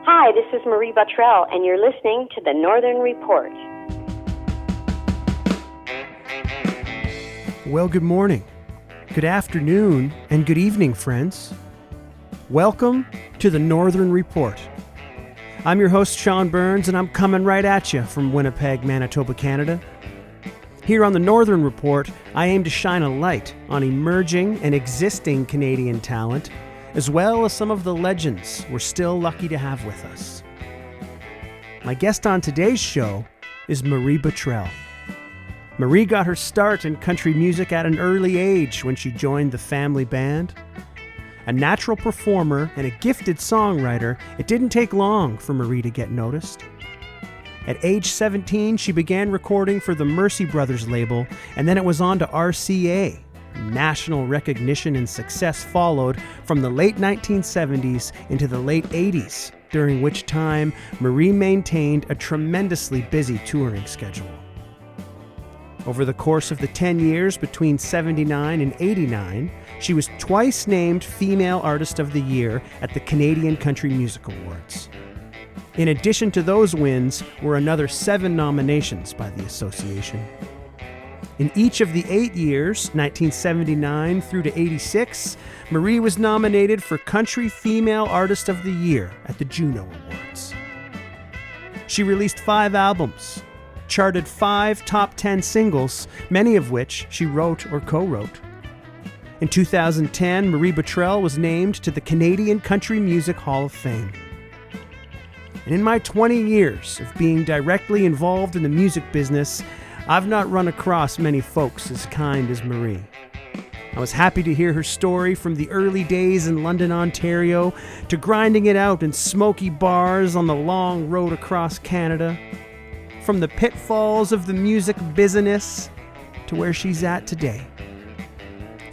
Hi, this is Marie Bottrell, and you're listening to the Northern Report. Well, good morning, good afternoon, and good evening, friends. Welcome to the Northern Report. I'm your host, Sean Burns, and I'm coming right at you from Winnipeg, Manitoba, Canada. Here on the Northern Report, I aim to shine a light on emerging and existing Canadian talent, as well as some of the legends we're still lucky to have with us. My guest on today's show is Marie Bottrell. Marie got her start in country music at an early age when she joined the family band. A natural performer and a gifted songwriter, it didn't take long for Marie to get noticed. At age 17, she began recording for the Mercey Brothers label, and then it was on to RCA. National recognition and success followed from the late 1970s into the late 80s, during which time Marie maintained a tremendously busy touring schedule. Over the course of the 10 years between 79 and 89, she was twice named Female Artist of the Year at the Canadian Country Music Awards. In addition to those wins were another 7 nominations by the association. In each of the 8 years, 1979 through to 86, Marie was nominated for Country Female Artist of the Year at the Juno Awards. She released 5 albums, charted 5 top 10 singles, many of which she wrote or co-wrote. In 2010, Marie Bottrell was named to the Canadian Country Music Hall of Fame. And in my 20 years of being directly involved in the music business, I've not run across many folks as kind as Marie. I was happy to hear her story from the early days in London, Ontario, to grinding it out in smoky bars on the long road across Canada. From the pitfalls of the music business to where she's at today.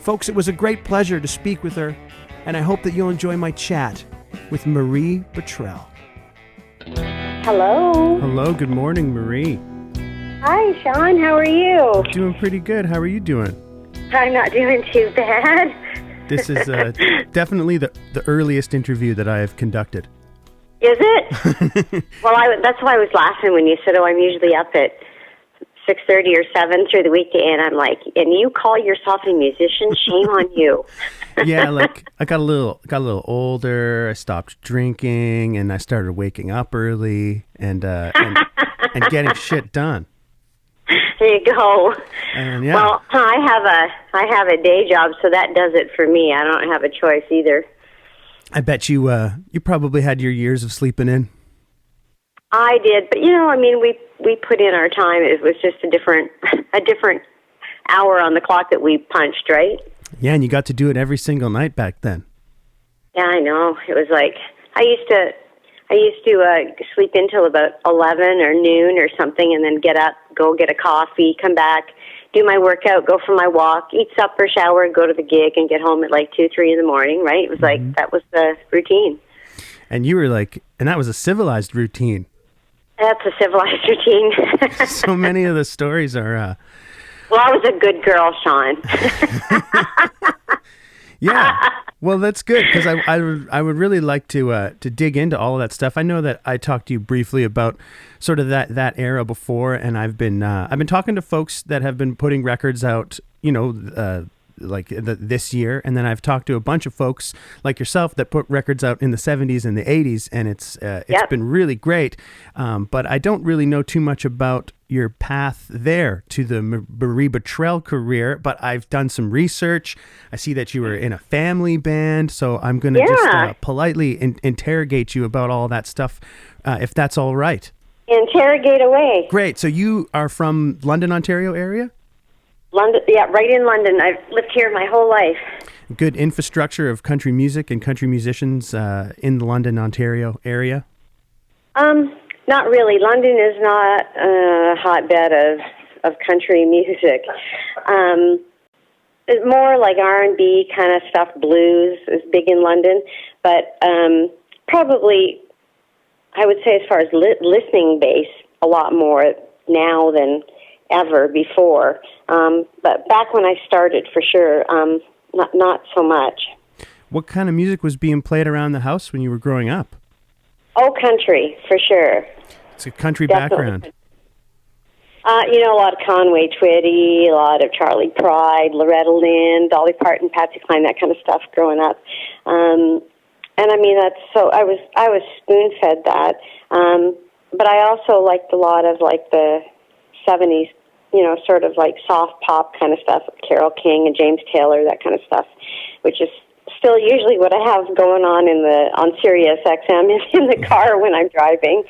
Folks, it was a great pleasure to speak with her, and I hope that you'll enjoy my chat with Marie Bottrell. Hello. Hello, good morning, Marie. Hi, Sean. How are you? Doing pretty good. How are you doing? I'm not doing too bad. This is definitely the earliest interview that I have conducted. Is it? Well, that's why I was laughing when you said, "Oh, I'm usually up at 6:30 or 7 through the weekday," and I'm like, "And you call yourself a musician? Shame on you." Yeah, like I got a little older. I stopped drinking, and I started waking up early and getting shit done. There you go. And yeah. Well, I have a day job, so that does it for me. I don't have a choice either. I bet you probably had your years of sleeping in. I did, but we put in our time. It was just a different hour on the clock that we punched, right? Yeah, and you got to do it every single night back then. Yeah, I know. It was like I used to sleep until about 11 or noon or something, and then get up, go get a coffee, come back, do my workout, go for my walk, eat supper, shower, go to the gig, and get home at like 2, 3 in the morning, right? It was like, that was the routine. And you were like, and that was a civilized routine. That's a civilized routine. So many of the stories are... Well, I was a good girl, Sean. Yeah. Well, that's good, because I would really like to dig into all of that stuff. I know that I talked to you briefly about sort of that era before, and I've been talking to folks that have been putting records out, this year, and then I've talked to a bunch of folks like yourself that put records out in the 70s and the 80s, and it's been really great. But I don't really know too much about your path there to the Marie Bottrell career, but I've done some research. I see that you were in a family band, so I'm going to just politely interrogate you about all that stuff, if that's all right. Interrogate away. Great. So you are from London, Ontario area? London, yeah, right in London. I've lived here my whole life. Good infrastructure of country music and country musicians in the London, Ontario area? Not really. London is not a hotbed of country music. It's more like R&B kind of stuff. Blues is big in London, but probably I would say as far as listening base, a lot more now than ever before. But back when I started, for sure, not so much. What kind of music was being played around the house when you were growing up? Oh, country, for sure. It's a country Definitely. background. A lot of Conway Twitty, a lot of Charlie Pride, Loretta Lynn, Dolly Parton, Patsy Cline, that kind of stuff growing up. And I mean, that's so, I was spoon-fed that. But I also liked a lot of, like, the 70s, sort of like soft pop kind of stuff, Carole King and James Taylor, that kind of stuff, which is still usually what I have going on Sirius XM in the car when I'm driving.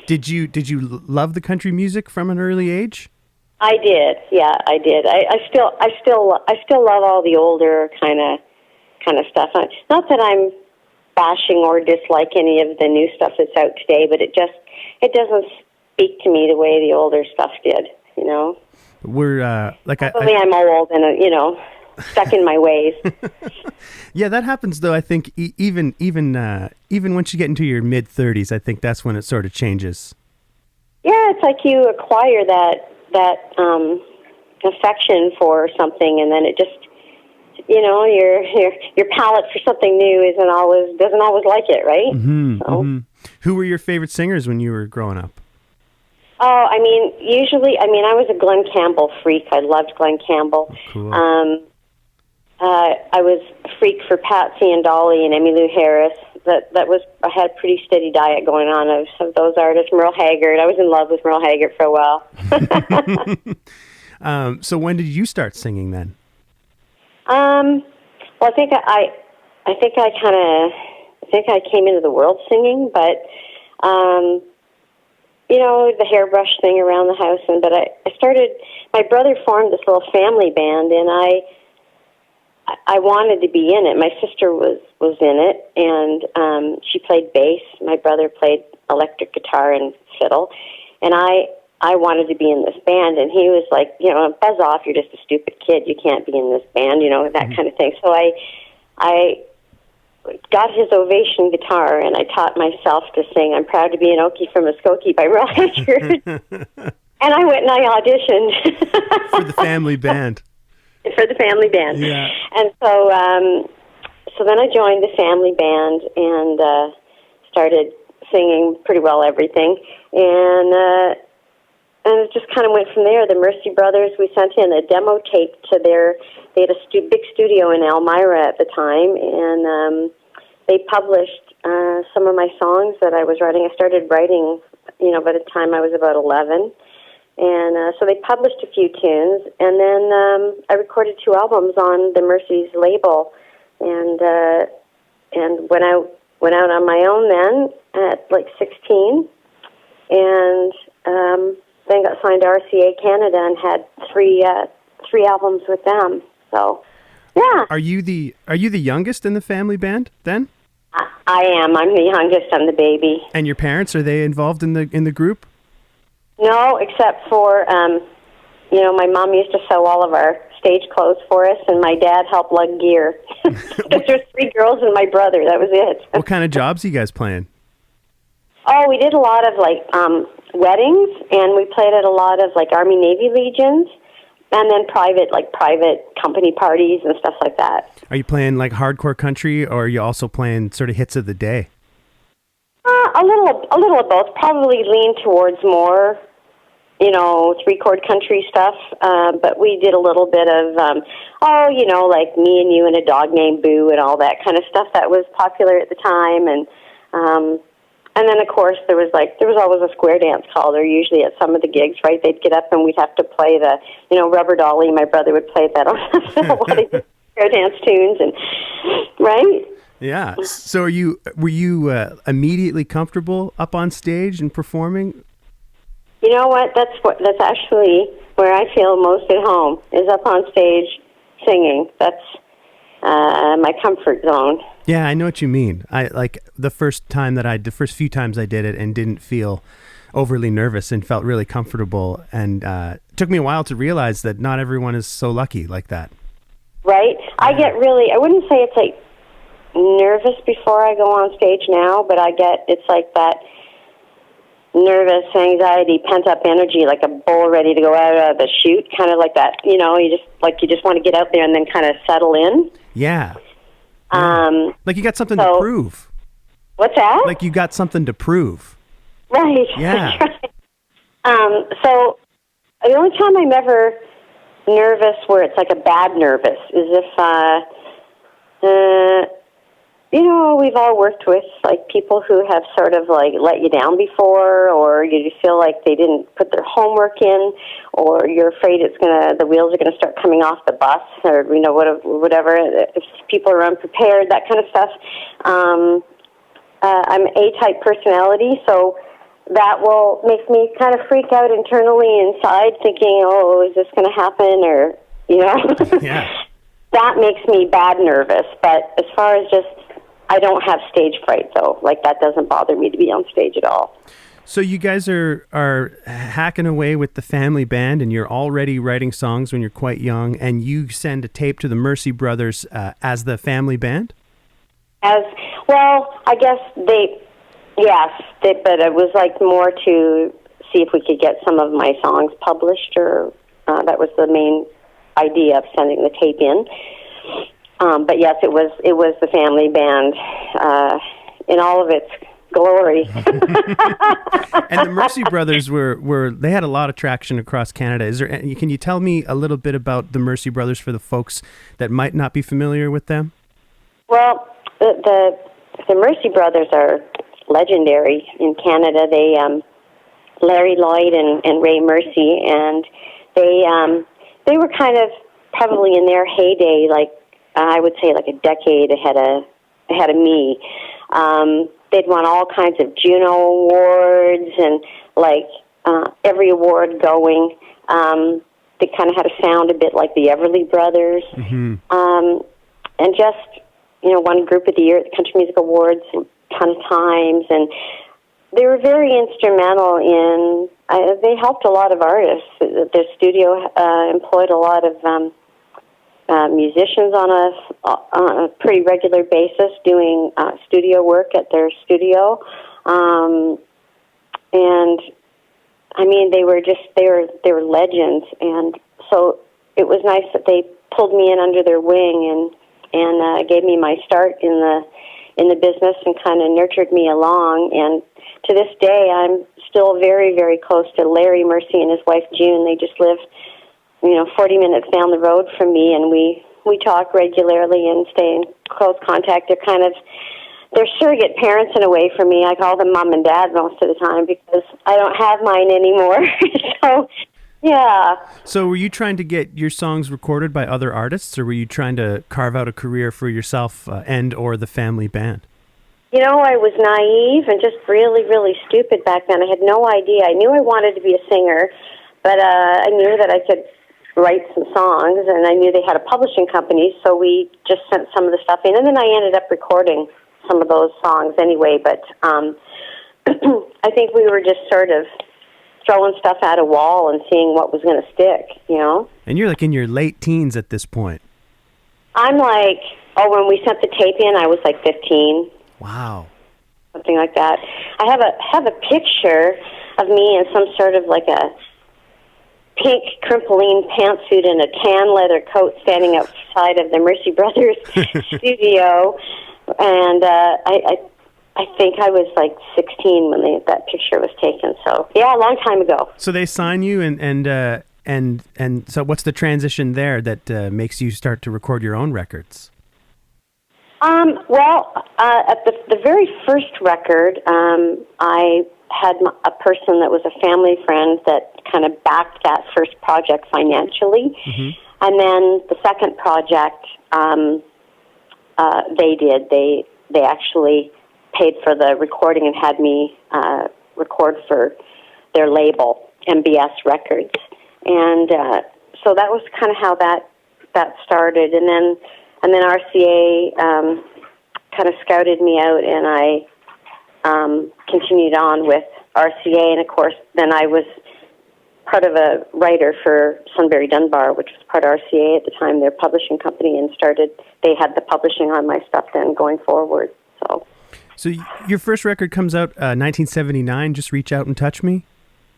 Did you love the country music from an early age? I did. Yeah, I did. I still love all the older kind of stuff. Not that I'm bashing or dislike any of the new stuff that's out today, but it doesn't speak to me the way the older stuff did. We're I'm old and stuck in my ways. Yeah, that happens though. I think even once you get into your mid-30s, I think that's when it sort of changes. Yeah, it's like you acquire that affection for something, and then it just your palate for something new doesn't always like it, right? Mm-hmm, so. Mm-hmm. Who were your favorite singers when you were growing up? Oh, I mean, I was a Glen Campbell freak. I loved Glen Campbell. Oh, cool. I was a freak for Patsy and Dolly and Emmylou Harris. I had a pretty steady diet going on of those artists. Merle Haggard. I was in love with Merle Haggard for a while. So when did you start singing then? Well, I think I came into the world singing, but the hairbrush thing around the house, but I started. My brother formed this little family band, and I wanted to be in it. My sister was in it, and she played bass. My brother played electric guitar and fiddle, and I wanted to be in this band. And he was like, buzz off, you're just a stupid kid. You can't be in this band, that kind of thing. So I got his Ovation guitar, and I taught myself to sing "I'm Proud to Be an Okie from Muskogee" by Merle Haggard. And I went and I auditioned. For the family band. For the family band. Yeah. And so then I joined the family band and started singing pretty well everything. And it just kind of went from there. The Mercey Brothers, we sent in a demo tape to they had a big studio in Elmira at the time, and they published some of my songs that I was writing. I started writing, by the time I was about 11. And so they published a few tunes, and then I recorded 2 albums on the Mercey's label, and when I went out on my own then at like 16, and then got signed to RCA Canada and had 3 albums with them. So, yeah. Are you the youngest in the family band then? I am. I'm the youngest. I'm the baby. And your parents, are they involved in the group? No, except for my mom used to sew all of our stage clothes for us, and my dad helped lug gear. There's 3 girls and my brother. That was it. What kind of jobs are you guys playing? Oh, we did a lot of weddings, and we played at a lot of Army Navy Legions, and then private company parties and stuff like that. Are you playing hardcore country, or are you also playing sort of hits of the day? A little of both. Probably lean towards more, 3-chord country stuff. But we did a little bit of, like Me and You and a Dog Named Boo and all that kind of stuff that was popular at the time. And then of course there was always a square dance caller usually at some of the gigs, right? They'd get up and we'd have to play the, Rubber Dolly. My brother would play that on the while they did square dance tunes, and right. Yeah. So were you immediately comfortable up on stage and performing? You know what? That's actually where I feel most at home, is up on stage singing. That's my comfort zone. Yeah, I know what you mean. I the first few times I did it and didn't feel overly nervous and felt really comfortable, and it took me a while to realize that not everyone is so lucky like that. Right. I wouldn't say it's nervous before I go on stage now, but it's like that nervous anxiety, pent up energy, like a bull ready to go out of the chute, kind of like that. You just want to get out there and then kind of settle in. Yeah. You got something to prove. What's that? Like you got something to prove. Right. Yeah. Right. So the only time I'm ever nervous where it's like a bad nervous is if, we've all worked with like people who have sort of like let you down before, or you feel like they didn't put their homework in, or you're afraid the wheels are gonna start coming off the bus, or whatever. If people are unprepared, that kind of stuff. I'm an A-type personality, so that will make me kind of freak out internally inside, thinking, "Oh, is this going to happen?" Or Yeah. That makes me bad nervous. But as far as just, I don't have stage fright, though. Like, that doesn't bother me to be on stage at all. So you guys are hacking away with the family band, and you're already writing songs when you're quite young, and you send a tape to the Mercey Brothers as the family band? I guess but it was like more to see if we could get some of my songs published, or that was the main idea of sending the tape in. But yes, it was the family band in all of its glory. And the Mercey Brothers they had a lot of traction across Canada. Can you tell me a little bit about the Mercey Brothers for the folks that might not be familiar with them? Well, the Mercey Brothers are legendary in Canada. They Larry Lloyd and Ray Mercey, and they were kind of probably in their heyday, like I would say, like a decade ahead of me. They'd won all kinds of Juno Awards and like every award going. They kind of had a sound a bit like the Everly Brothers, and just won Group of the Year at the Country Music Awards a ton of times, and they were very instrumental in. They helped a lot of artists. Their studio employed a lot of musicians on a pretty regular basis, doing studio work at their studio, and I mean they were legends, and so it was nice that they pulled me in under their wing and gave me my start in the business and kind of nurtured me along. And to this day, I'm still very, very close to Larry Mercey and his wife June. They just live, 40 minutes down the road from me, and we talk regularly and stay in close contact. They're surrogate parents in a way for me. I call them mom and dad most of the time because I don't have mine anymore. So, yeah. So were you trying to get your songs recorded by other artists, or were you trying to carve out a career for yourself and or the family band? I was naive and just really, really stupid back then. I had no idea. I knew I wanted to be a singer, but I knew that I could write some songs, and I knew they had a publishing company, so we just sent some of the stuff in, and then I ended up recording some of those songs anyway, but I think we were just sort of throwing stuff at a wall and seeing what was going to stick, And you're like in your late teens at this point. I'm like, when we sent the tape in, I was like 15. Wow. Something like that. I have a picture of me in some sort of like a pink crimpoline pantsuit and a tan leather coat standing outside of the Mercey Brothers studio, and I think I was like 16 when that picture was taken. So yeah, a long time ago. So they sign you, and so what's the transition there that makes you start to record your own records? At the very first record, I had a person that was a family friend that kind of backed that first project financially. Mm-hmm. And then the second project, they actually paid for the recording and had me record for their label, MBS Records. And so that was kind of how that started. And then RCA kind of scouted me out, and I continued on with RCA. And, of course, then I was part of a writer for Sunbury Dunbar, which was part of RCA at the time, their publishing company, and they had the publishing on my stuff then going forward. So your first record comes out 1979, Just Reach Out and Touch Me?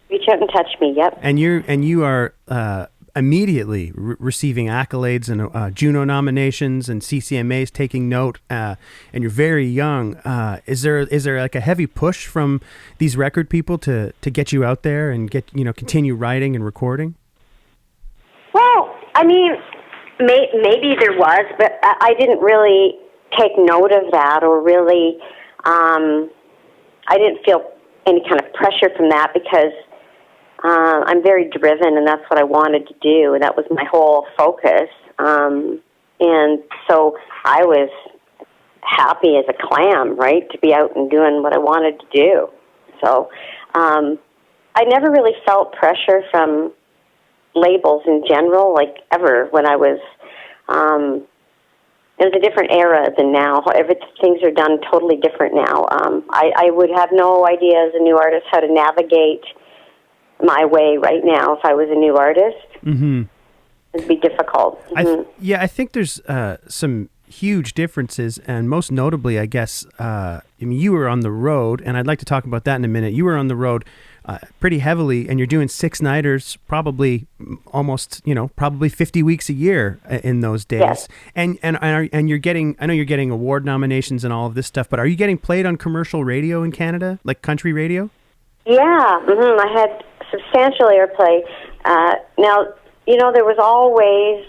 Reach Out and Touch Me, yep. And you are immediately receiving accolades and Juno nominations and CCMAs taking note, and you're very young. Is there like a heavy push from these record people to get you out there and continue writing and recording? Well, I mean, maybe there was, but I didn't really take note of that, or really, I didn't feel any kind of pressure from that, because I'm very driven, and that's what I wanted to do, and that was my whole focus. And so I was happy as a clam, right, to be out and doing what I wanted to do. So I never really felt pressure from labels in general, like ever, when I was, it was a different era than now. Things are done totally different now. I would have no idea as a new artist how to navigate my way right now if I was a new artist. Mm-hmm. It'd be difficult. Mm-hmm. I think there's some huge differences, and most notably, I guess, you were on the road, and I'd like to talk about that in a minute. You were on the road pretty heavily, and you're doing 6-nighters, probably almost, probably 50 weeks a year in those days. Yes. And you're getting, I know you're getting award nominations and all of this stuff, but are you getting played on commercial radio in Canada, like country radio? Yeah, mm-hmm. I had substantial airplay. Now, there was always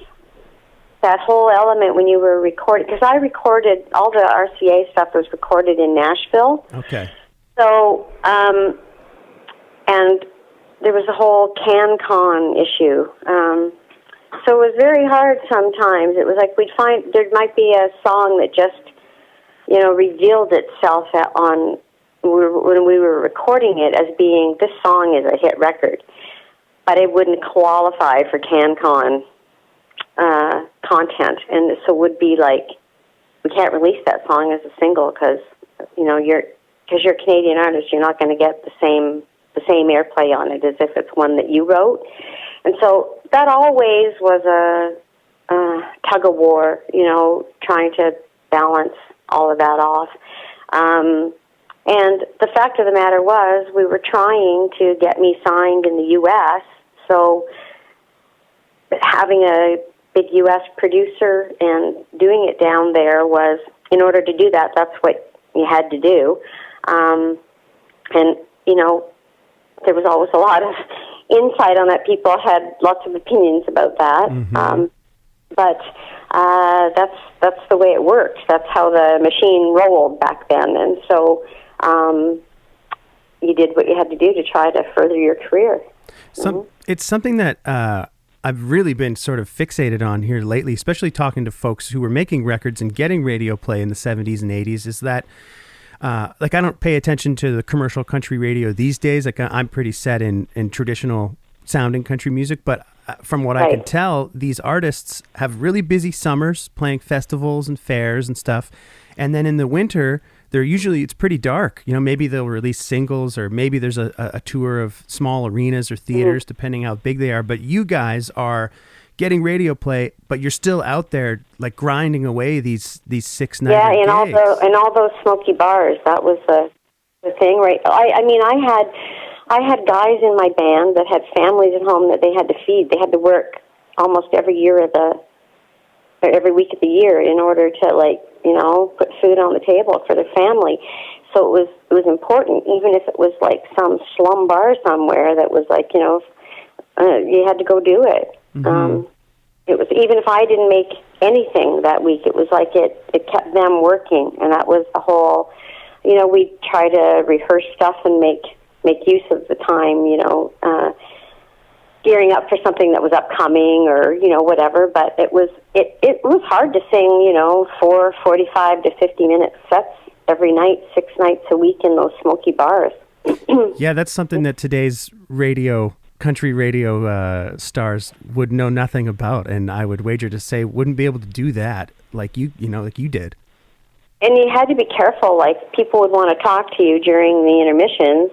that whole element when you were recording, because I recorded, all the RCA stuff was recorded in Nashville. Okay. So, and there was a whole CanCon issue. So it was very hard sometimes. It was like we'd find there might be a song that just, revealed itself when we were recording it as being, this song is a hit record, but it wouldn't qualify for CanCon content, and so would be like, we can't release that song as a single because you're a Canadian artist, you're not going to get the same airplay on it as if it's one that you wrote. And so that always was a tug of war, trying to balance all of that off. And the fact of the matter was, we were trying to get me signed in the U.S., so having a big U.S. producer and doing it down there was, in order to do that, that's what you had to do. And, there was always a lot of insight on that. People had lots of opinions about that. Mm-hmm. But that's the way it worked. That's how the machine rolled back then. And so you did what you had to do to try to further your career. It's something that I've really been sort of fixated on here lately, especially talking to folks who were making records and getting radio play in the 70s and 80s, is that I don't pay attention to the commercial country radio these days. Like, I'm pretty set in traditional sounding country music, but from what I can tell, these artists have really busy summers playing festivals and fairs and stuff. And then in the winter, it's pretty dark. Maybe they'll release singles, or maybe there's a tour of small arenas or theaters, depending how big they are. But you guys are getting radio play, but you're still out there like grinding away these 6-night gigs. Yeah, in all those smoky bars. That was the thing, right? I had guys in my band that had families at home that they had to feed. They had to work almost every week of the year in order to put food on the table for their family. So it was important, even if it was like some slum bar somewhere that was like, you had to go do it. Mm-hmm. It was, even if I didn't make anything that week, it was like it kept them working, and that was the whole. We'd try to rehearse stuff and make use of the time, gearing up for something that was upcoming, or whatever. But it was hard to sing 45 to 50-minute sets every night, 6 nights a week in those smoky bars. Yeah, that's something that today's country radio stars would know nothing about, and I would wager to say wouldn't be able to do that like you did. And you had to be careful. Like, people would want to talk to you during the intermissions,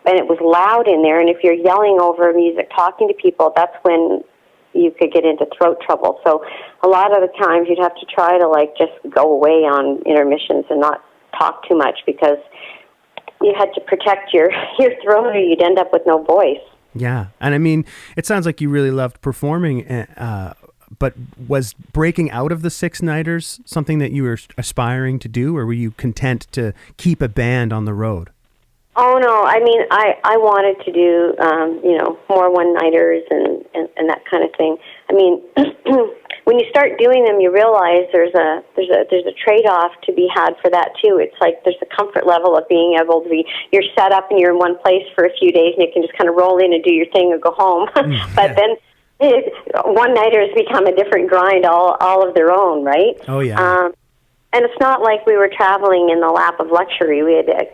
and it was loud in there, and if you're yelling over music, talking to people, that's when you could get into throat trouble. So a lot of the times you'd have to try to just go away on intermissions and not talk too much, because you had to protect your throat, or you'd end up with no voice. Yeah. And I mean, it sounds like you really loved performing, but was breaking out of the six-nighters something that you were aspiring to do, or were you content to keep a band on the road? Oh, no. I mean, I wanted to do, more one-nighters and that kind of thing. I mean, when you start doing them, you realize there's a trade-off to be had for that, too. It's like there's a comfort level of being able to be, you're set up and you're in one place for a few days and you can just kind of roll in and do your thing and go home. But then one-nighters become a different grind all of their own, right? Oh, yeah. And it's not like we were traveling in the lap of luxury. We had a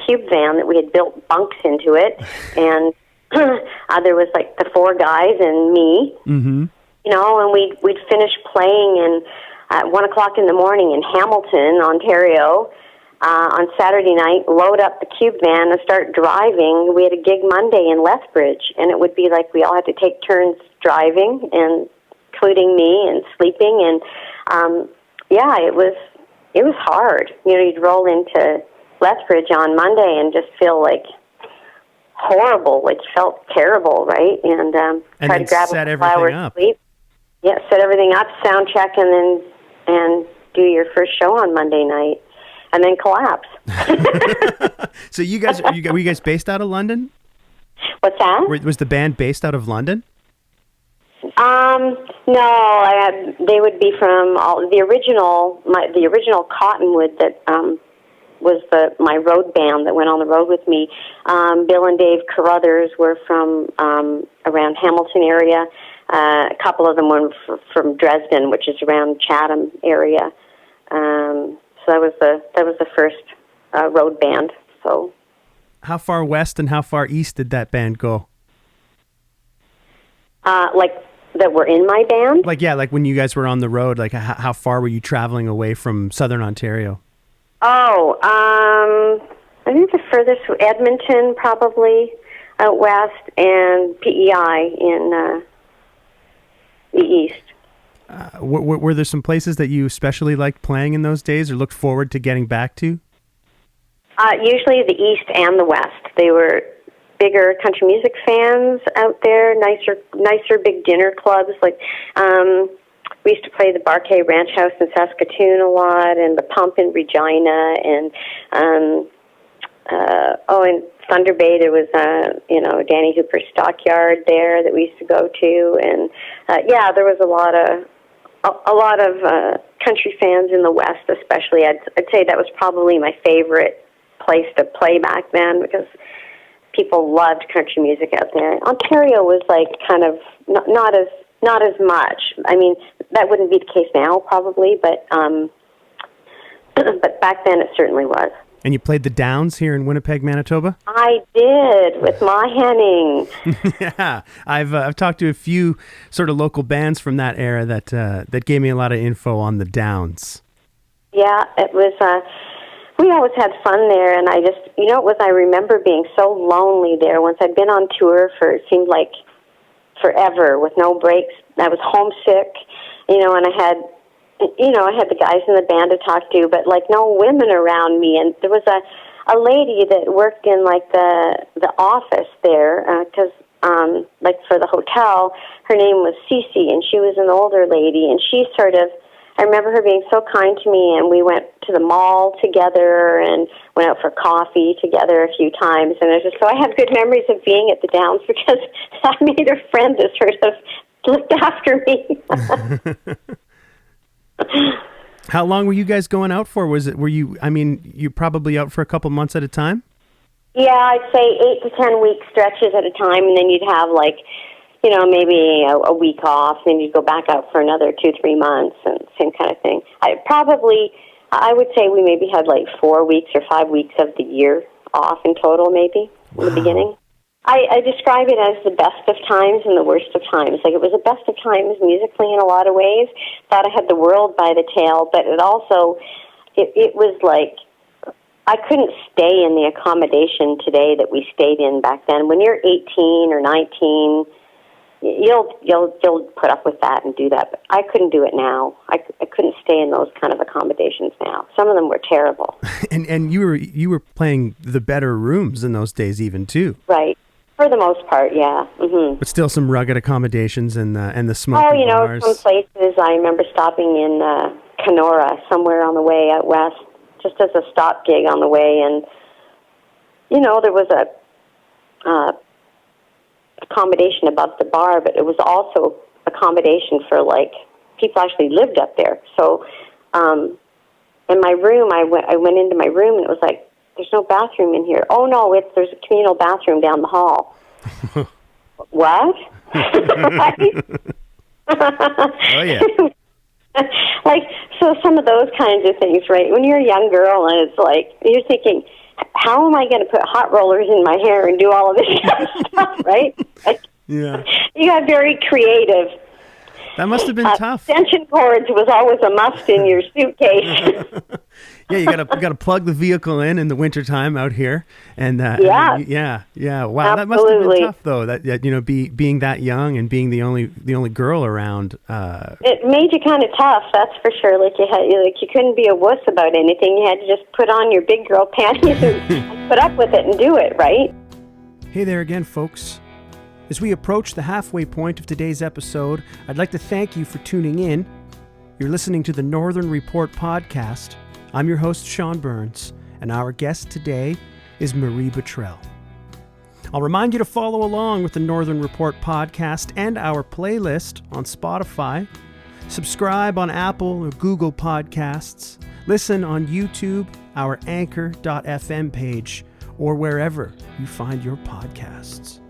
cube van that we had built bunks into it, and there was like the four guys and me, and we'd finish playing at 1:00 in the morning in Hamilton, Ontario, on Saturday night. Load up the cube van and start driving. We had a gig Monday in Lethbridge, and it would be like we all had to take turns driving, and including me, and sleeping, and it was hard. You'd roll into Lethbridge on Monday and just feel like horrible, like you felt terrible, right? And try to grab a couple hours of sleep. Yeah, set everything up, sound check, and do your first show on Monday night, and then collapse. So you guys, were you guys based out of London? What's that? Was the band based out of London? No, they would be from the original Cottonwood that was my road band that went on the road with me. Bill and Dave Carruthers were from around Hamilton area. A couple of them were from Dresden, which is around Chatham area. So that was the first road band. So, how far west and how far east did that band go? That were in my band? Like when you guys were on the road, like how far were you traveling away from Southern Ontario? Oh, I think the furthest, Edmonton probably, out west, and PEI in the east. Were there some places that you especially liked playing in those days or looked forward to getting back to? Usually the east and the west. They were bigger country music fans out there, nicer big dinner clubs. Like we used to play the Barquet Ranch House in Saskatoon a lot, and the Pump in Regina, and in Thunder Bay there was Danny Hooper's Stockyard there that we used to go to, and there was a lot of country fans in the West, especially. I'd say that was probably my favorite place to play back then because people loved country music out there. Ontario was like kind of not as much. I mean, that wouldn't be the case now probably, but back then it certainly was. And you played the Downs here in Winnipeg, Manitoba? I did, with Ma Henning. Yeah, I've talked to a few sort of local bands from that era that gave me a lot of info on the Downs. Yeah, it was. We always had fun there, and I remember being so lonely there. Once I'd been on tour for, it seemed like forever with no breaks. I was homesick, and I had the guys in the band to talk to, but like no women around me. And there was a lady that worked in like the office there, because like for the hotel, her name was Cece, and she was an older lady, and she sort of. I remember her being so kind to me, and we went to the mall together and went out for coffee together a few times. And I have good memories of being at the Downs because I made a friend that sort of looked after me. How long were you guys going out for? You're probably out for a couple months at a time? Yeah, I'd say 8 to 10 week stretches at a time, and then you'd have like, maybe a week off, and you'd go back out for another 2-3 months, and same kind of thing. I would say we maybe had like 4 weeks or 5 weeks of the year off in total, maybe, in the beginning. I describe it as the best of times and the worst of times. Like, it was the best of times musically in a lot of ways. Thought I had the world by the tail, but it also, it was like, I couldn't stay in the accommodation today that we stayed in back then. When you're 18 or 19, you'll put up with that and do that, but I couldn't do it now. I couldn't stay in those kind of accommodations now. Some of them were terrible. And you were playing the better rooms in those days even too. Right. For the most part, yeah. Mm-hmm. But still some rugged accommodations and the smoky bars. Some places I remember stopping in Kenora, somewhere on the way out west, just as a stop gig on the way, and there was a accommodation above the bar, but it was also accommodation for people actually lived up there. So in my room, I went into my room and it was like, there's no bathroom in here. Oh no, there's a communal bathroom down the hall. What? Oh yeah. So some of those kinds of things, right? When you're a young girl and it's like, you're thinking, how am I going to put hot rollers in my hair and do all of this kind of stuff, right? Yeah. You got very creative. That must have been tough. Extension cords was always a must in your suitcase. Yeah, you gotta plug the vehicle in the wintertime out here, and Wow, Absolutely. That must have been tough though. That being that young and being the only girl around. It made you kind of tough, that's for sure. You couldn't be a wuss about anything. You had to just put on your big girl panties and put up with it and do it, right? Hey there again, folks. As we approach the halfway point of today's episode, I'd like to thank you for tuning in. You're listening to the Northern Report podcast. I'm your host, Sean Burns, and our guest today is Marty Bottrell. I'll remind you to follow along with the Northern Report podcast and our playlist on Spotify. Subscribe on Apple or Google Podcasts. Listen on YouTube, our Anchor.fm page, or wherever you find your podcasts.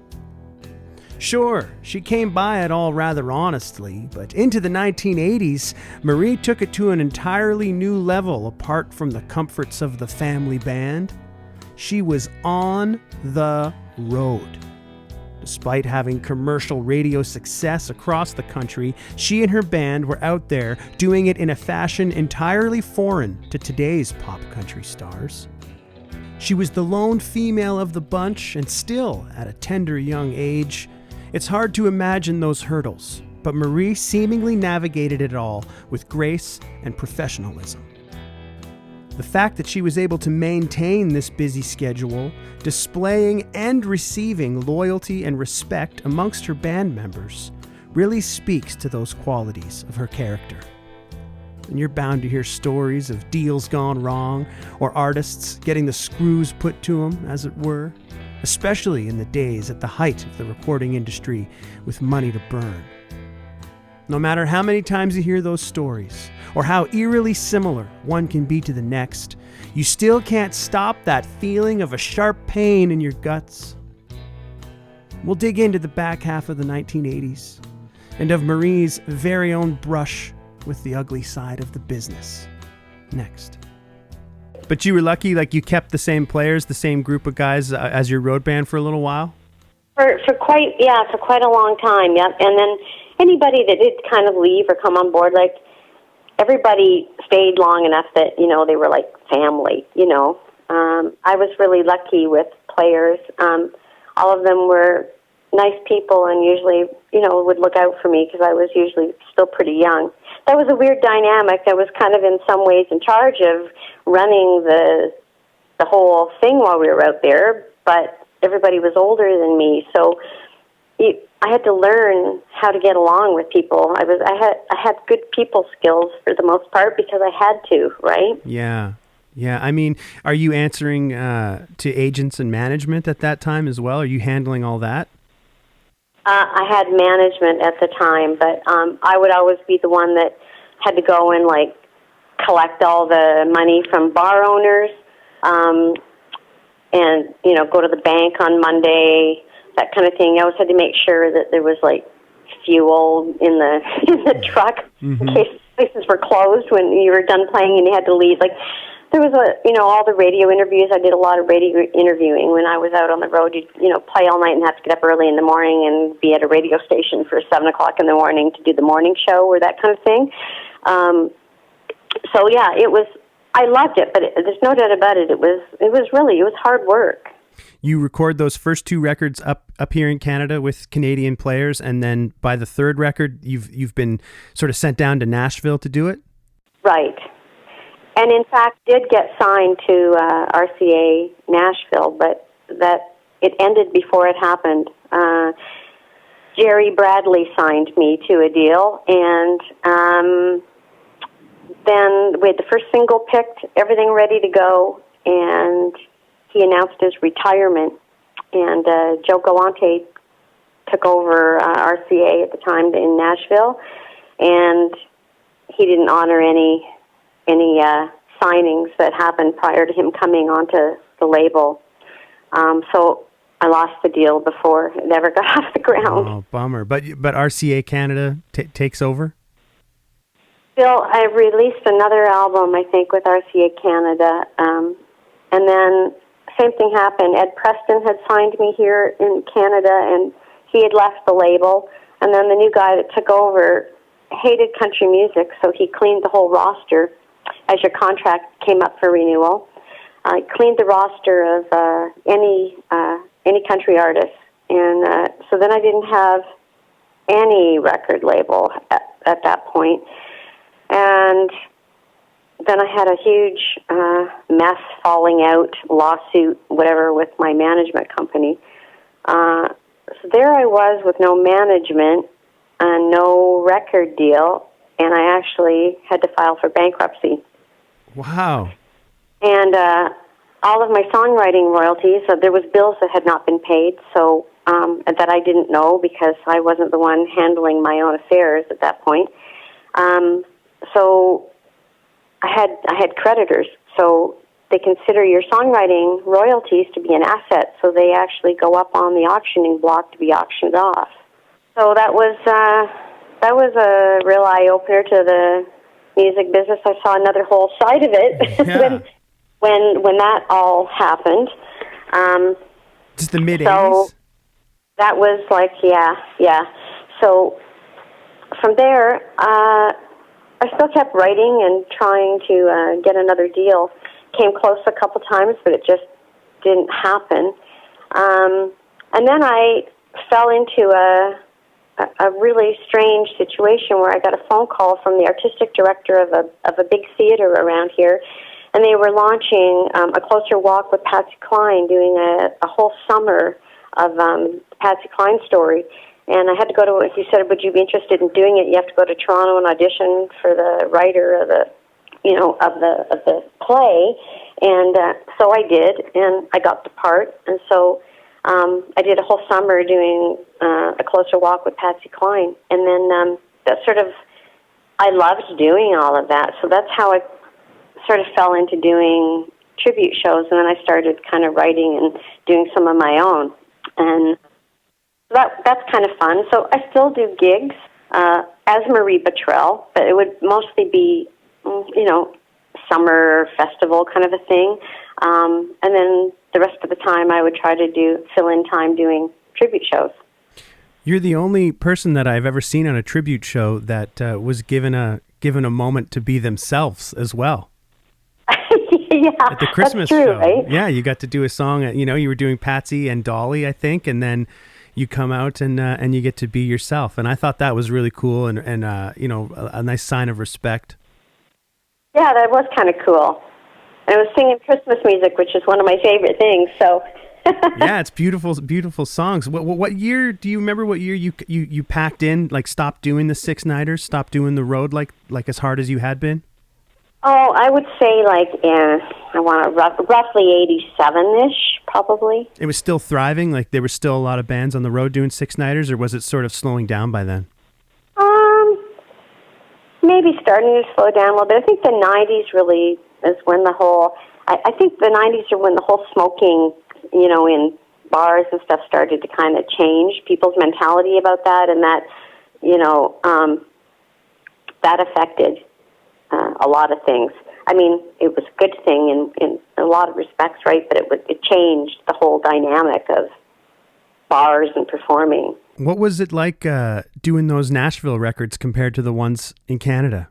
Sure, she came by it all rather honestly, but into the 1980s, Marie took it to an entirely new level apart from the comforts of the family band. She was on the road. Despite having commercial radio success across the country, she and her band were out there doing it in a fashion entirely foreign to today's pop country stars. She was the lone female of the bunch, and still, at a tender young age, it's hard to imagine those hurdles, but Marie seemingly navigated it all with grace and professionalism. The fact that she was able to maintain this busy schedule, displaying and receiving loyalty and respect amongst her band members, really speaks to those qualities of her character. And you're bound to hear stories of deals gone wrong, or artists getting the screws put to them, as it were, especially in the days at the height of the recording industry with money to burn. No matter how many times you hear those stories, or how eerily similar one can be to the next, you still can't stop that feeling of a sharp pain in your guts. We'll dig into the back half of the 1980s, and of Marie's very own brush with the ugly side of the business next. But you were lucky, you kept the same players, the same group of guys as your road band for a little while? For quite a long time, yep. And then anybody that did kind of leave or come on board, everybody stayed long enough that, they were like family, I was really lucky with players. All of them were nice people and usually, would look out for me because I was usually still pretty young. That was a weird dynamic. I was kind of in some ways in charge of running the whole thing while we were out there, but everybody was older than me, so I had to learn how to get along with people. I had good people skills for the most part because I had to, right? Yeah. I mean, are you answering to agents and management at that time as well? Are you handling all that? I had management at the time, but I would always be the one that had to go and collect all the money from bar owners, and go to the bank on Monday, that kind of thing. I always had to make sure that there was fuel in the truck in case places were closed when you were done playing and you had to leave. There was all the radio interviews. I did a lot of radio interviewing when I was out on the road. You'd, play all night and have to get up early in the morning and be at a radio station for 7 o'clock in the morning to do the morning show or that kind of thing. So yeah, I loved it, but there's no doubt about it. It was hard work. You record those first two records up here in Canada with Canadian players, and then by the third record, you've been sort of sent down to Nashville to do it? Right. And in fact, did get signed to RCA Nashville, but that it ended before it happened. Jerry Bradley signed me to a deal, and then we had the first single picked, everything ready to go, and he announced his retirement. And Joe Galante took over RCA at the time in Nashville, and he didn't honor any signings that happened prior to him coming onto the label. So I lost the deal before it ever got off the ground. Oh, bummer. But RCA Canada takes over? Still, I released another album, I think, with RCA Canada, and then same thing happened. Ed Preston had signed me here in Canada, and he had left the label, and then the new guy that took over hated country music, so he cleaned the whole roster as your contract came up for renewal. Cleaned the roster of any country artist, and so then I didn't have any record label at that point. And then I had a huge mess, falling out, lawsuit, whatever, with my management company. So there I was with no management and no record deal, and I actually had to file for bankruptcy. Wow. And all of my songwriting royalties, there was bills that had not been paid, so that I didn't know because I wasn't the one handling my own affairs at that point. So I had creditors, so they consider your songwriting royalties to be an asset, so they actually go up on the auctioning block to be auctioned off. So that was a real eye-opener to the music business. I saw another whole side of it. Yeah. when that all happened. Just the mid-'80s? So that was like, yeah. So from there, I still kept writing and trying to get another deal. Came close a couple times, but it just didn't happen. And then I fell into a really strange situation where I got a phone call from the artistic director of a big theater around here, and they were launching A Closer Walk with Patsy Cline, doing a whole summer of Patsy Cline story. And I had to go to, he said, would you be interested in doing it? You have to go to Toronto and audition for the writer of the play. And so I did, and I got the part. And so I did a whole summer doing A Closer Walk with Patsy Cline. And then that sort of, I loved doing all of that. So that's how I sort of fell into doing tribute shows. And then I started kind of writing and doing some of my own. And that's kind of fun. So I still do gigs as Marie Bottrell, but it would mostly be, summer festival kind of a thing. And then the rest of the time I would try to fill in time doing tribute shows. You're the only person that I've ever seen on a tribute show that was given a moment to be themselves as well. Yeah, at the Christmas that's true, show. Right? Yeah, you got to do a song. You were doing Patsy and Dolly, I think, and then you come out and you get to be yourself. And I thought that was really cool and a nice sign of respect. Yeah, that was kind of cool. And I was singing Christmas music, which is one of my favorite things. So. Yeah, it's beautiful, beautiful songs. What year do you remember? What year you packed in? Like, stopped doing the 6-nighters, stopped doing the road like as hard as you had been? Oh, I would say roughly 87-ish, probably. It was still thriving? Like there were still a lot of bands on the road doing 6-nighters, or was it sort of slowing down by then? Maybe starting to slow down a little bit. I think the 90s really is when the whole... I think the 90s are when the whole smoking, in bars and stuff started to kind of change people's mentality about that, and that, that affected a lot of things. I mean, it was a good thing in a lot of respects, right? But it changed the whole dynamic of bars and performing. What was it like doing those Nashville records compared to the ones in Canada?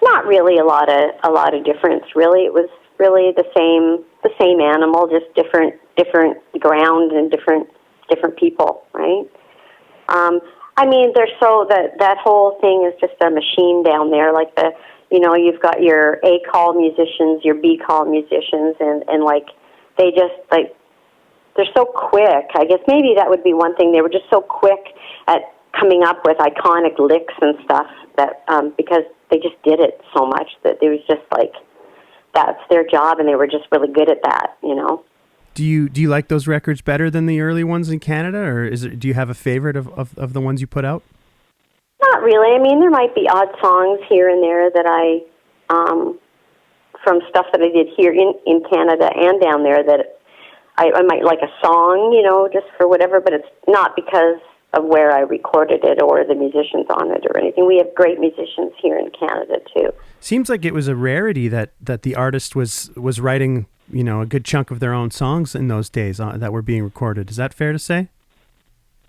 Not really a lot of difference. Really, it was really the same animal, just different ground and different people, right? I mean, there's that whole thing is just a machine down there. Like you've got your A call musicians, your B call musicians, and like they just, like, they're so quick. I guess maybe that would be one thing. They were just so quick at coming up with iconic licks and stuff that because they just did it so much that it was just like that's their job, and they were just really good at that, you know. Do you like those records better than the early ones in Canada, or do you have a favorite of the ones you put out? Not really. I mean, there might be odd songs here and there that I from stuff that I did here in Canada and down there that I might like a song, you know, just for whatever, but it's not because of where I recorded it or the musicians on it or anything. We have great musicians here in Canada, too. Seems like it was a rarity that the artist was writing, you know, a good chunk of their own songs in those days that were being recorded. Is that fair to say?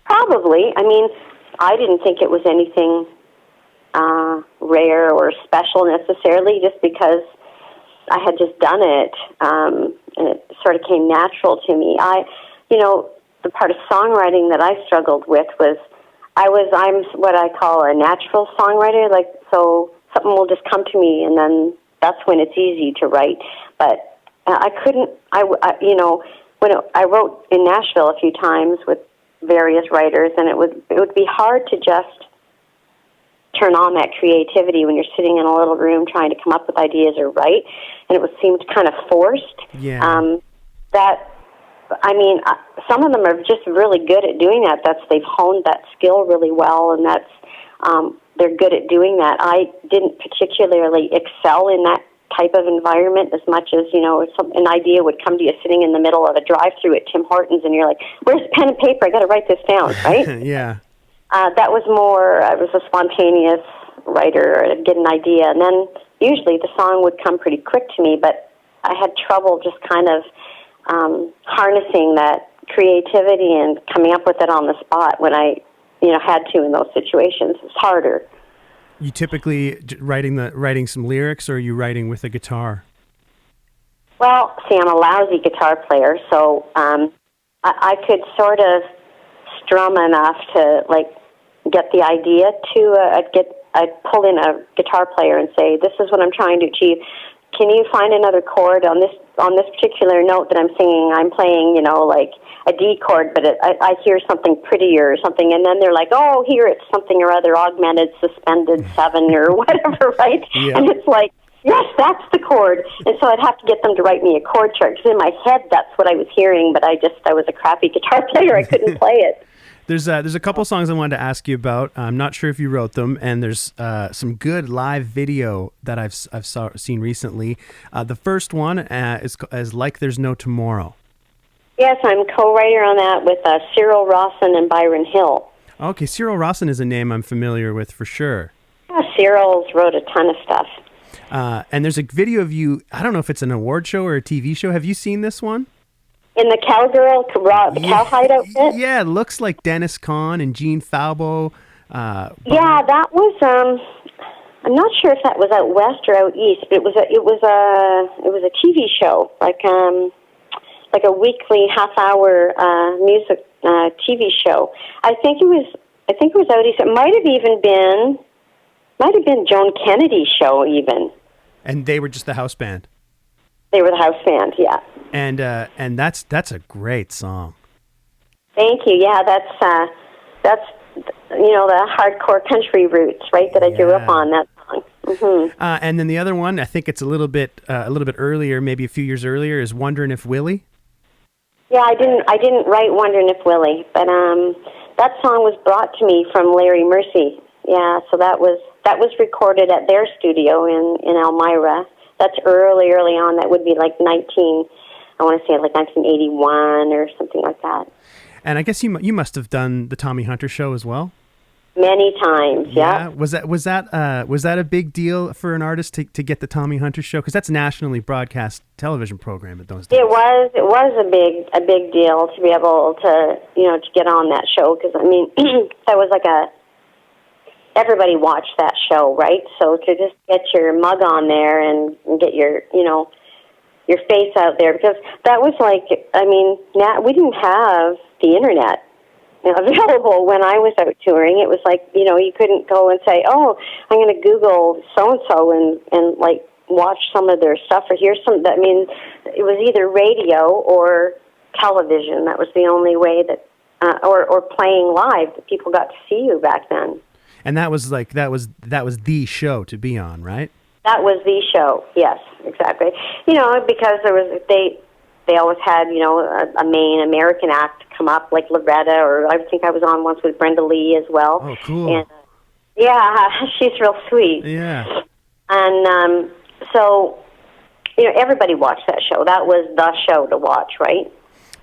Probably. I mean, I didn't think it was anything rare or special necessarily, just because I had just done it, and it sort of came natural to me. The part of songwriting that I struggled with was I'm what I call a natural songwriter. Like, so something will just come to me, and then that's when it's easy to write. But I couldn't. When I wrote in Nashville a few times with various writers, and it would be hard to just turn on that creativity when you're sitting in a little room trying to come up with ideas or write, and it seemed kind of forced. Yeah. Some of them are just really good at doing that. They've honed that skill really well, and they're good at doing that. I didn't particularly excel in that type of environment as much as, you know, an idea would come to you sitting in the middle of a drive-through at Tim Hortons, and you're like, "Where's pen and paper? I got to write this down," right? Yeah. That was more, I was a spontaneous writer, I'd get an idea, and then usually the song would come pretty quick to me, but I had trouble just kind of harnessing that creativity and coming up with it on the spot when I, had to in those situations. It's harder. You typically writing some lyrics, or are you writing with a guitar? Well, see, I'm a lousy guitar player, so I could sort of strum enough to, like, get the idea to, I'd pull in a guitar player and say, "This is what I'm trying to achieve. Can you find another chord on this particular note that I'm singing? I'm playing, like a D chord, but I hear something prettier or something." And then they're like, "Oh, here it's something or other, augmented, suspended 7 or whatever," right? Yeah. And it's like, yes, that's the chord. And so I'd have to get them to write me a chord chart, because in my head that's what I was hearing, but I was a crappy guitar player. I couldn't play it. There's a couple songs I wanted to ask you about. I'm not sure if you wrote them, and there's some good live video that I've seen recently. The first one is "Like There's No Tomorrow." Yes, I'm co-writer on that with Cyril Rawson and Byron Hill. Okay, Cyril Rawson is a name I'm familiar with for sure. Yeah, Cyril's wrote a ton of stuff. And there's a video of you, I don't know if it's an award show or a TV show. Have you seen this one? In the cowgirl, the cowhide outfit? Yeah, it looks like Dennis Kahn and Gene Falbo. Yeah, that was, I'm not sure if that was out west or out east, but it was a TV show, like a weekly half-hour music TV show. I think it was out east. It might have been Joan Kennedy's show even. And they were just the house band. They were the house band, yeah. And that's a great song. Thank you. Yeah, that's the hardcore country roots, right? That I grew up on, that song. Mm-hmm. And then the other one, I think it's a little bit earlier, maybe a few years earlier, is "Wonderin' If Willie." Yeah, I didn't write "Wonderin' If Willie," but that song was brought to me from Larry Mercey. Yeah, so that was recorded at their studio in Elmira. That's early on. That would be like 1981 or something like that. And I guess you must have done the Tommy Hunter show as well. Many times, yeah. Was that a big deal for an artist to get the Tommy Hunter show? Because that's a nationally broadcast television program at those days. It was a big deal to be able to to get on that show, because I mean that was like everybody watched that show, right? So to just get your mug on there and get your your face out there, because that was like, I mean, we didn't have the internet available when I was out touring. It was like, you couldn't go and say, "Oh, I'm going to Google so-and-so and like, watch some of their stuff or hear some. I mean, it was either radio or television. That was the only way that, or playing live that people got to see you back then. And that was the show to be on, right? That was the show. Yes, exactly. Because they always had, a main American act come up, like Loretta, or I think I was on once with Brenda Lee as well. Oh, cool. And, yeah, she's real sweet. Yeah. And so, everybody watched that show. That was the show to watch, right?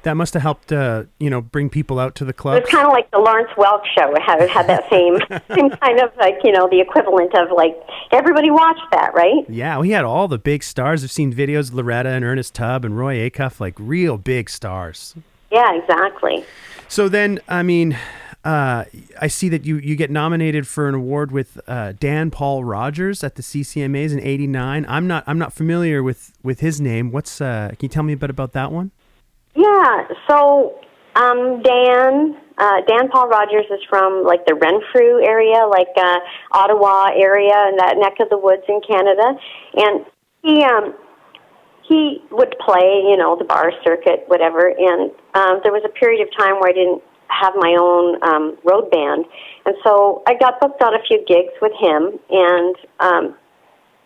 That must have helped, bring people out to the clubs. It was kind of like the Lawrence Welk show. It had that same kind of like, the equivalent of like, everybody watched that, right? Yeah, we had all the big stars. I've seen videos of Loretta and Ernest Tubb and Roy Acuff, like real big stars. Yeah, exactly. So then, I mean, I see that you get nominated for an award with Dan Paul Rogers at the CCMAs in '89. I'm not familiar with his name. Can you tell me a bit about that one? Yeah, so Dan Paul Rogers is from like the Renfrew area, like Ottawa area, and that neck of the woods in Canada, and he would play, the bar circuit, whatever. And there was a period of time where I didn't have my own road band, and so I got booked on a few gigs with him, and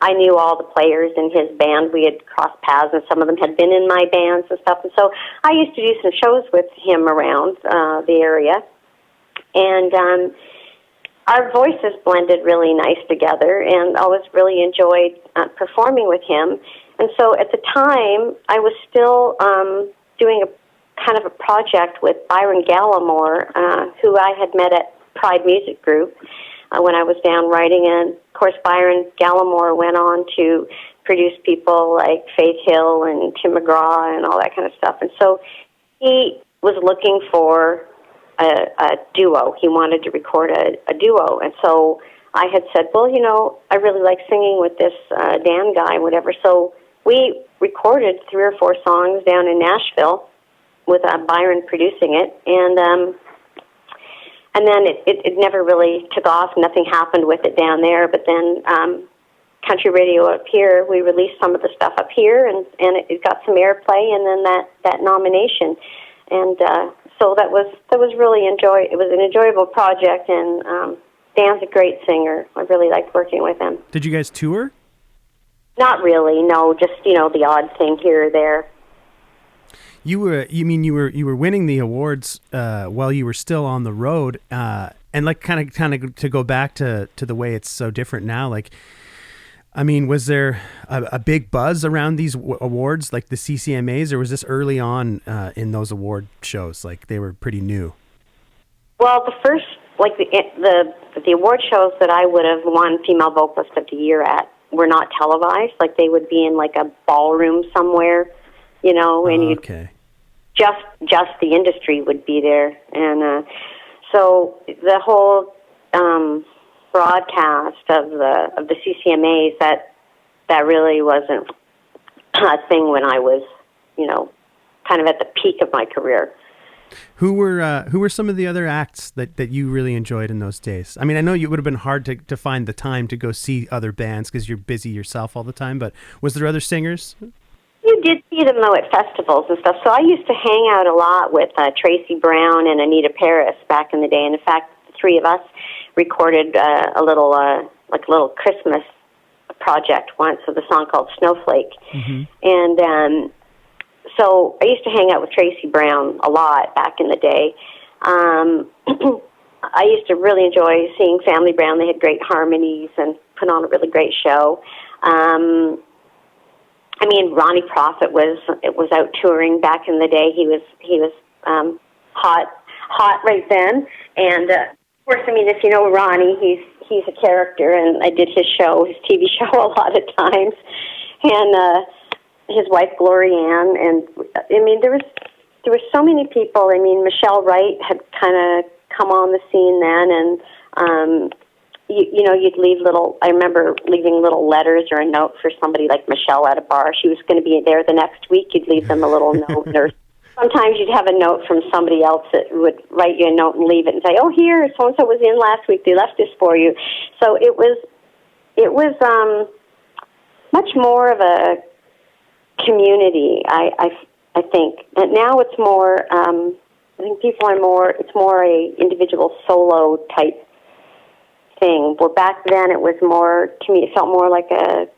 I knew all the players in his band. We had crossed paths, and some of them had been in my bands and stuff. And so I used to do some shows with him around the area. And our voices blended really nice together, and I always really enjoyed performing with him. And so at the time, I was still doing a kind of a project with Byron Gallimore, who I had met at Pride Music Group. When I was down writing, and of course Byron Gallimore went on to produce people like Faith Hill and Tim McGraw and all that kind of stuff. And so he was looking for a duo. He wanted to record a duo. And so I had said, well, I really like singing with this Dan guy, whatever. So we recorded 3 or 4 songs down in Nashville with Byron producing it. And then it never really took off. Nothing happened with it down there. But then country radio up here, we released some of the stuff up here, and it got some airplay, and then that nomination. And so that was really it was an enjoyable project, and Dan's a great singer. I really liked working with him. Did you guys tour? Not really, no. Just the odd thing here or there. You were winning the awards while you were still on the road, and like kind of to go back to the way it's so different now. Like, I mean, was there a big buzz around these awards, like the CCMAs, or was this early on in those award shows? Like they were pretty new. Well, the first the award shows that I would have won Female Vocalist of the Year at were not televised. Like they would be in like a ballroom somewhere. And okay. Just the industry would be there, and so the whole broadcast of the CCMAs that really wasn't a thing when I was kind of at the peak of my career. Who were some of the other acts that you really enjoyed in those days? I mean, I know it would have been hard to find the time to go see other bands because you're busy yourself all the time, but was there other singers? You did see them, though, at festivals and stuff. So I used to hang out a lot with Tracy Brown and Anita Paris back in the day. And, in fact, the 3 of us recorded a little Christmas project once with a song called Snowflake. Mm-hmm. And so I used to hang out with Tracy Brown a lot back in the day. I used to really enjoy seeing Family Brown. They had great harmonies and put on a really great show. I mean, Ronnie Prophet was out touring back in the day. He was hot right then, and of course, I mean, if you know Ronnie, he's a character, and I did his TV show a lot of times, and his wife Gloria Ann, and I mean, there were so many people. I mean, Michelle Wright had kind of come on the scene then, and you'd leave I remember leaving little letters or a note for somebody like Michelle at a bar. She was going to be there the next week. You'd leave them a little note, or sometimes you'd have a note from somebody else that would write you a note and leave it and say, "Oh, here, so-and-so was in last week. They left this for you." So it was much more of a community. I think that now it's more. I think people are more. It's more a individual solo type thing. Where back then it was more. It felt more like a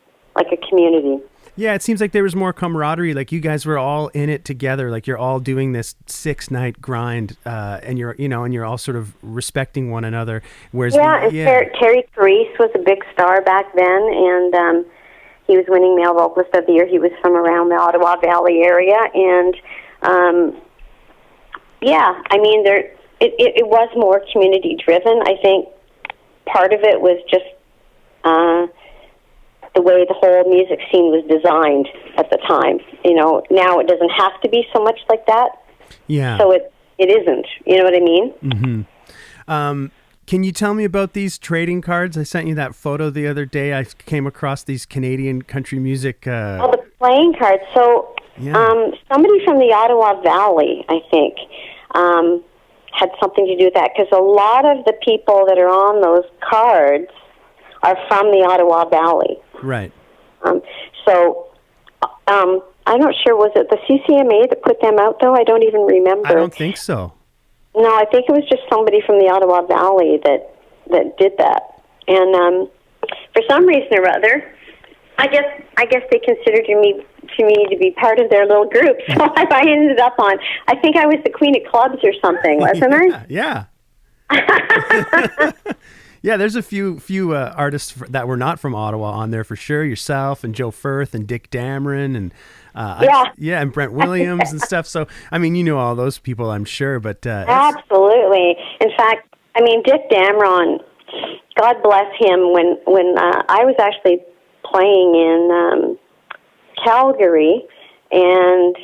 community. Yeah, it seems like there was more camaraderie. Like you guys were all in it together. Like you're all doing this 6-night grind, and you're all sort of respecting one another. Whereas Terry Therese was a big star back then, and he was winning Male Vocalist of the Year. He was from around the Ottawa Valley area, and it was more community driven. I think part of it was just the way the whole music scene was designed at the time. Now it doesn't have to be so much like that. Yeah. So it isn't. You know what I mean? Mm-hmm. Can you tell me about these trading cards? I sent you that photo the other day. I came across these Canadian country music. The playing cards. So somebody from the Ottawa Valley, I think, had something to do with that, because a lot of the people that are on those cards are from the Ottawa Valley. Right. I'm not sure, was it the CCMA that put them out, though? I don't even remember. I don't think so. No, I think it was just somebody from the Ottawa Valley that did that. And for some reason or other, I guess they considered me to be part of their little group. So I ended up on, I think I was the queen of clubs or something, wasn't I? Yeah. Yeah, there's a few artists that were not from Ottawa on there for sure. Yourself and Joe Firth and Dick Dameron and and Brent Williams and stuff. So I mean, you know all those people, I'm sure. But absolutely. In fact, I mean, Dick Dameron, God bless him. When I was actually playing in Calgary, and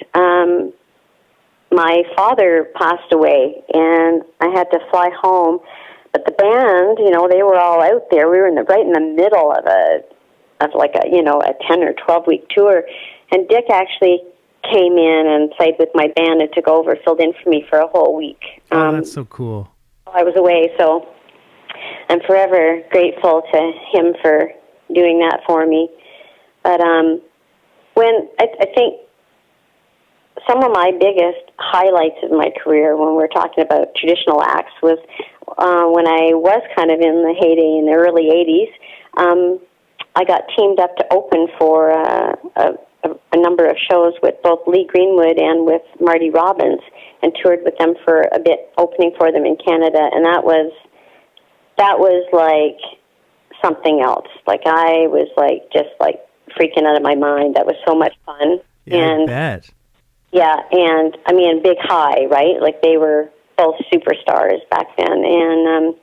my father passed away, and I had to fly home. But the band, they were all out there. We were right in the middle of a 10 or 12 week tour, and Dick actually came in and played with my band and took over, filled in for me for a whole week. That's so cool. I was away, so I'm forever grateful to him for doing that for me. But when I think some of my biggest highlights of my career, when we're talking about traditional acts, was when I was kind of in the heyday in the early 80s. I got teamed up to open for a number of shows with both Lee Greenwood and with Marty Robbins, and toured with them for a bit, opening for them in Canada, and that was like something else. Like I was just freaking out of my mind. That was so much fun. Yeah, I bet. Yeah, and I mean, Big High, right? Like they were both superstars back then, and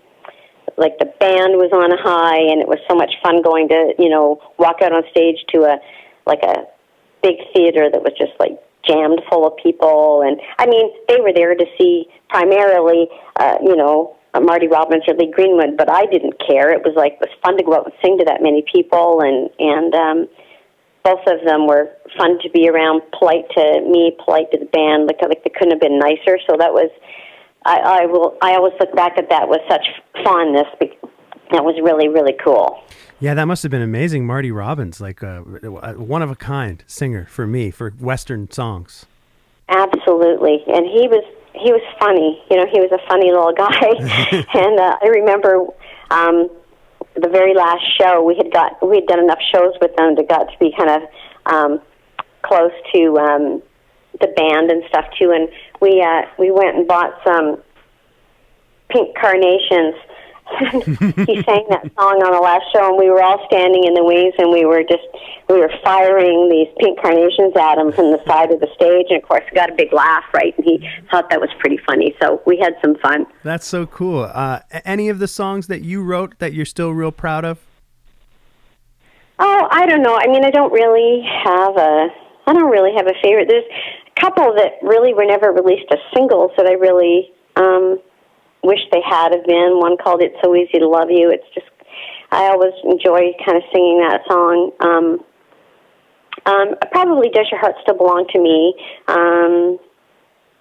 the band was on a high, and it was so much fun going to walk out on stage to a big theater that was just jammed full of people. And I mean, they were there to see primarily Marty Robbins or Lee Greenwood, but I didn't care. It was fun to go out and sing to that many people, and both of them were fun to be around, polite to me, polite to the band. Like they couldn't have been nicer. So that was, I always look back at that with such fondness. That was really, really cool. Yeah, that must have been amazing. Marty Robbins, a one of a kind singer for me, for Western songs. Absolutely, and he was funny. He was a funny little guy. And I remember the very last show we had done enough shows with them to got to be kind of close to the band and stuff too, and we went and bought some pink carnations. He sang that song on the last show, and we were all standing in the wings, and we were firing these pink carnations at him from the side of the stage, and of course got a big laugh, right? And he thought that was pretty funny, so we had some fun. That's so cool. Any of the songs that you wrote that you're still real proud of? Oh, I don't know. I mean, I don't really have a favorite. There's a couple that really were never released as singles that I really wish they had have been. One called "It's So Easy to Love You." It's just, I always enjoy kind of singing that song. Probably "Does Your Heart Still Belong to Me?"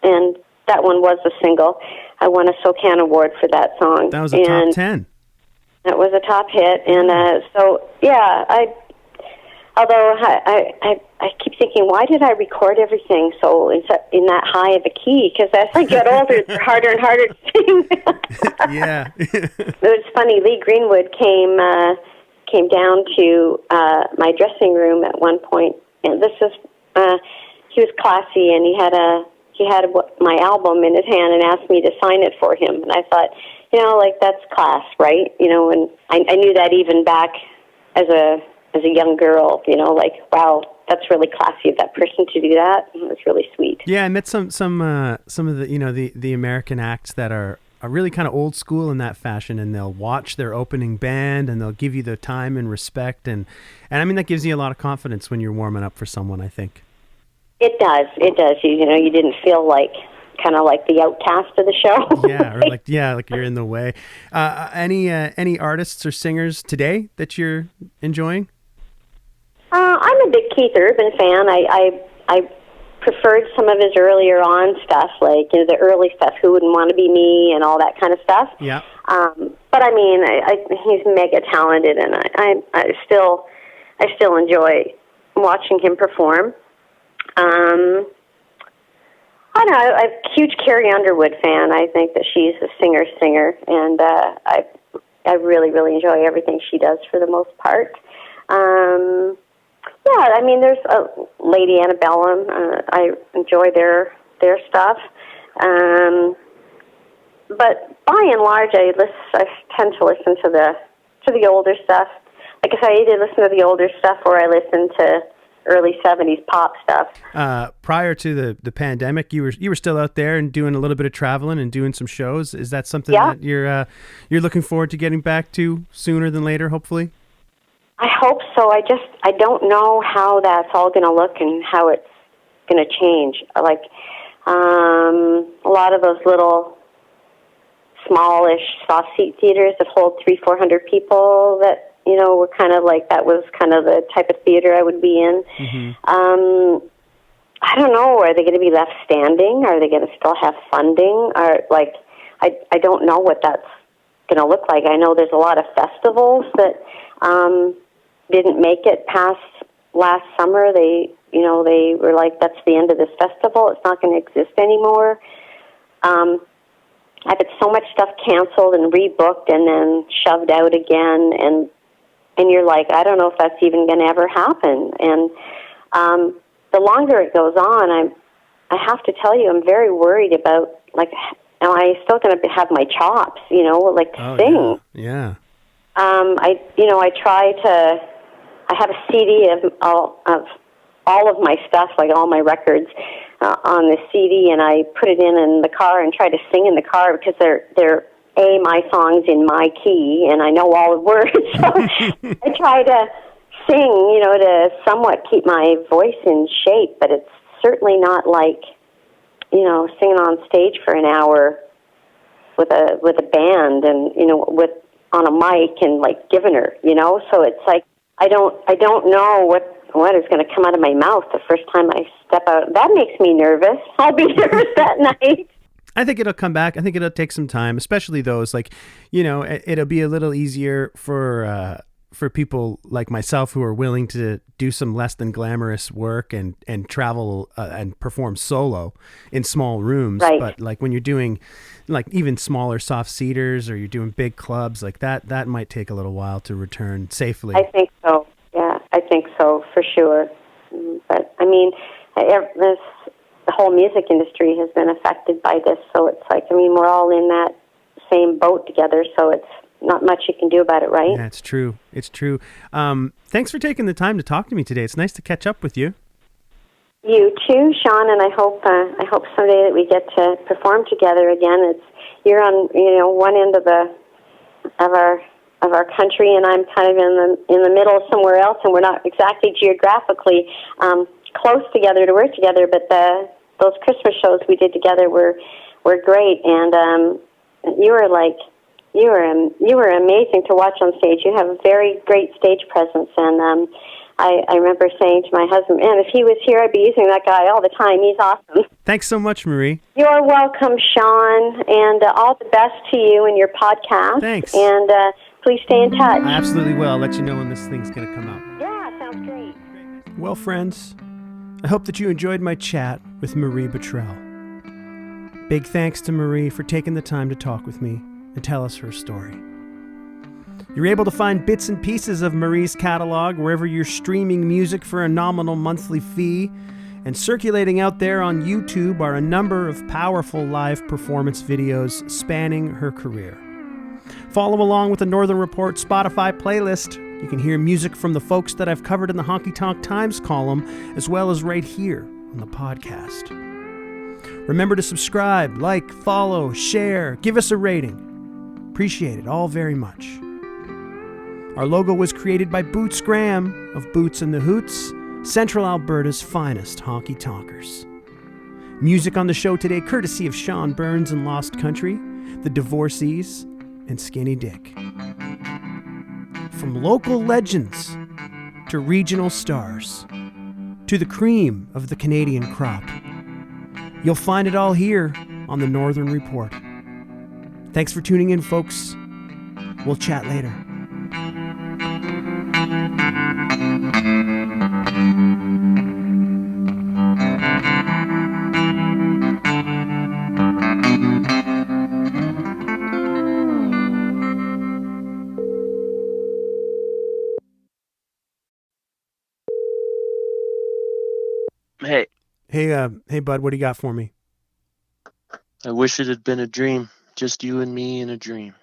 And that one was a single. I won a SOCAN award for that song. That was a top 10. That was a top hit, and so yeah, Although I keep thinking, why did I record everything so in that high of a key? Because as I get older, it's harder and harder to sing. Yeah. It was funny. Lee Greenwood came down to my dressing room at one point, and this is he was classy, and he had my album in his hand and asked me to sign it for him. And I thought, that's class, right? And I knew that even back as a young girl, wow, that's really classy of that person to do that. It was really sweet. Yeah, I met some of the the American acts that are really kind of old school in that fashion, and they'll watch their opening band and they'll give you the time and respect, and I mean that gives you a lot of confidence when you're warming up for someone, I think. It does. You didn't feel like kind of like the outcast of the show. Yeah, or like you're in the way. Any artists or singers today that you're enjoying? I'm a big Keith Urban fan. I preferred some of his earlier on stuff, like the early stuff, Who Wouldn't Want to Be Me and all that kind of stuff. Yeah. But I mean, he's mega talented, and I still enjoy watching him perform. I don't know. I'm a huge Carrie Underwood fan. I think that she's a singer, and I really, really enjoy everything she does for the most part. Yeah, I mean, there's Lady Antebellum. I enjoy their stuff. But by and large, I tend to listen to the older stuff. Like I said, I either listen to the older stuff or I listen to early 70s pop stuff. Prior to the pandemic, you were still out there and doing a little bit of traveling and doing some shows. Is that something that you're looking forward to getting back to sooner than later, hopefully? I hope so. I don't know how that's all going to look and how it's going to change. Like a lot of those little smallish soft seat theaters that hold 300-400 people that were kind of like, that was kind of the type of theater I would be in. Mm-hmm. I don't know. Are they going to be left standing? Are they going to still have funding? Or I don't know what that's going to look like. I know there's a lot of festivals that didn't make it past last summer. They were like, that's the end of this festival. It's not going to exist anymore. I've had so much stuff canceled and rebooked and then shoved out again, and you're like, I don't know if that's even going to ever happen. And the longer it goes on, I have to tell you, I'm very worried about, like, am I still going to have my chops, to sing? Yeah. I try to, I have a CD of all of my stuff, like all my records, on this CD, and I put it in the car and try to sing in the car because they're my songs in my key, and I know all the words. So I try to sing, to somewhat keep my voice in shape, but it's certainly not like, singing on stage for an hour with a band and, on a mic and like giving her, So it's like I don't know what is going to come out of my mouth the first time I step out. That makes me nervous. I'll be nervous that night. I think it'll come back. I think it'll take some time, especially those it'll be a little easier for people like myself who are willing to do some less than glamorous work and travel and perform solo in small rooms. Right. But like when you're doing like even smaller soft seaters or you're doing big clubs like that might take a little while to return safely. I think so. Yeah, I think so for sure. But I mean, the whole music industry has been affected by this, so it's like, we're all in that same boat together, so it's not much you can do about it, right? Yeah, it's true. It's true. Thanks for taking the time to talk to me today. It's nice to catch up with you. You too, Sean, and I hope someday that we get to perform together again. You're on one end of our country, and I'm kind of in the middle somewhere else, and we're not exactly geographically close together to work together. But those Christmas shows we did together were great, and you were amazing to watch on stage. You have a very great stage presence, and I remember saying to my husband, man, if he was here, I'd be using that guy all the time. He's awesome. Thanks so much, Marie. You're welcome, Sean, and all the best to you and your podcast. Thanks. And please stay in touch. I absolutely will. I'll let you know when this thing's going to come out. Yeah, sounds great. Well, friends, I hope that you enjoyed my chat with Marie Bottrell. Big thanks to Marie for taking the time to talk with me and tell us her story. You're able to find bits and pieces of Marie's catalog wherever you're streaming music for a nominal monthly fee, and circulating out there on YouTube are a number of powerful live performance videos spanning her career. Follow along with the Northern Report Spotify playlist. You can hear music from the folks that I've covered in the Honky-Tonk Times column, as well as right here on the podcast. Remember to subscribe, like, follow, share, give us a rating. Appreciate it all very much. Our logo was created by Boots Graham of Boots and the Hoots, Central Alberta's finest honky-tonkers. Music on the show today courtesy of Sean Burns and Lost Country, The Divorcees, and Skinny Dick. From local legends to regional stars to the cream of the Canadian crop, you'll find it all here on the Northern Report. Thanks for tuning in, folks. We'll chat later. Hey, bud, what do you got for me? I wish it had been a dream, just you and me in a dream.